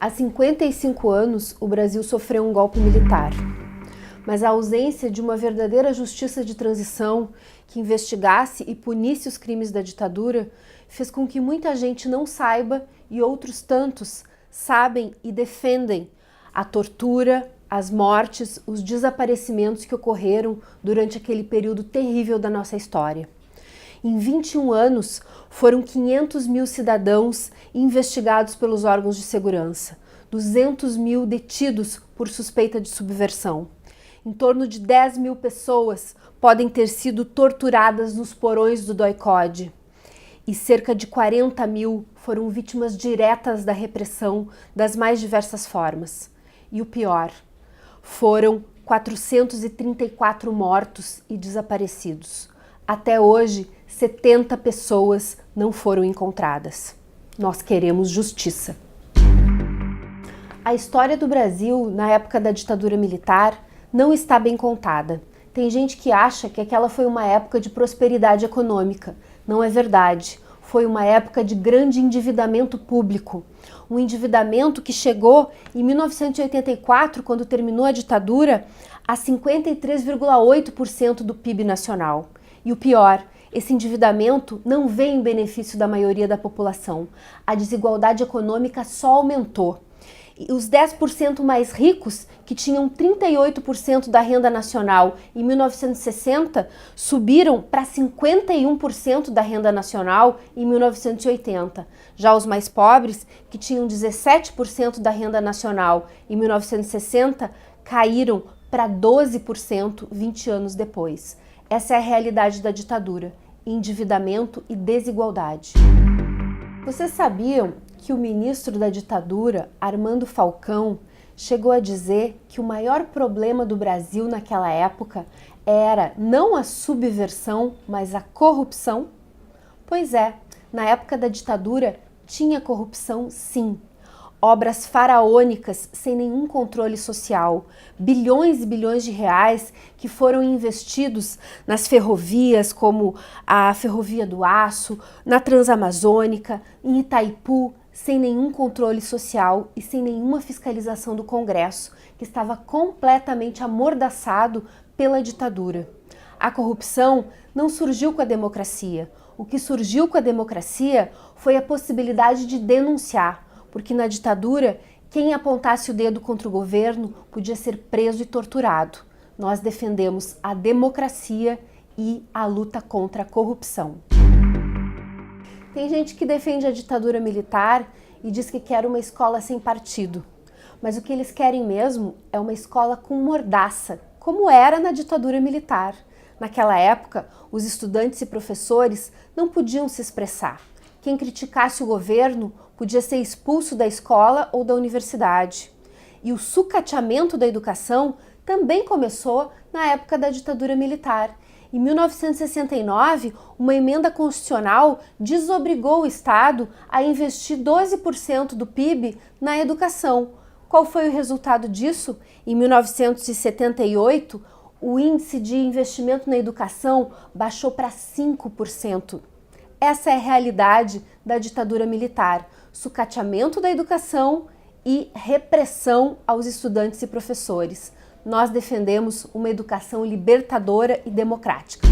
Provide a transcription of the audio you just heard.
Há 55 anos, o Brasil sofreu um golpe militar, mas a ausência de uma verdadeira justiça de transição que investigasse e punisse os crimes da ditadura fez com que muita gente não saiba e outros tantos sabem e defendem a tortura, as mortes, os desaparecimentos que ocorreram durante aquele período terrível da nossa história. Em 21 anos, foram 500 mil cidadãos investigados pelos órgãos de segurança, 200 mil detidos por suspeita de subversão. Em torno de 10 mil pessoas podem ter sido torturadas nos porões do DOI-CODE. E cerca de 40 mil foram vítimas diretas da repressão das mais diversas formas. E o pior, foram 434 mortos e desaparecidos. Até hoje, 70 pessoas não foram encontradas. Nós queremos justiça. A história do Brasil, na época da ditadura militar, não está bem contada. Tem gente que acha que aquela foi uma época de prosperidade econômica. Não é verdade. Foi uma época de grande endividamento público. Um endividamento que chegou em 1984, quando terminou a ditadura, a 53,8% do PIB nacional. E o pior, esse endividamento não vem em benefício da maioria da população. A desigualdade econômica só aumentou. E os 10% mais ricos, que tinham 38% da renda nacional em 1960, subiram para 51% da renda nacional em 1980. Já os mais pobres, que tinham 17% da renda nacional em 1960, caíram para 12% 20 anos depois. Essa é a realidade da ditadura, endividamento e desigualdade. Vocês sabiam que o ministro da ditadura, Armando Falcão, chegou a dizer que o maior problema do Brasil naquela época era não a subversão, mas a corrupção? Pois é, na época da ditadura tinha corrupção sim. Obras faraônicas sem nenhum controle social, bilhões e bilhões de reais que foram investidos nas ferrovias, como a Ferrovia do Aço, na Transamazônica, em Itaipu, sem nenhum controle social e sem nenhuma fiscalização do Congresso, que estava completamente amordaçado pela ditadura. A corrupção não surgiu com a democracia. O que surgiu com a democracia foi a possibilidade de denunciar, porque na ditadura, quem apontasse o dedo contra o governo podia ser preso e torturado. Nós defendemos a democracia e a luta contra a corrupção. Tem gente que defende a ditadura militar e diz que quer uma escola sem partido. Mas o que eles querem mesmo é uma escola com mordaça, como era na ditadura militar. Naquela época, os estudantes e professores não podiam se expressar. Quem criticasse o governo podia ser expulso da escola ou da universidade. E o sucateamento da educação também começou na época da ditadura militar. Em 1969, uma emenda constitucional desobrigou o Estado a investir 12% do PIB na educação. Qual foi o resultado disso? Em 1978, o índice de investimento na educação baixou para 5%. Essa é a realidade da ditadura militar, sucateamento da educação e repressão aos estudantes e professores. Nós defendemos uma educação libertadora e democrática.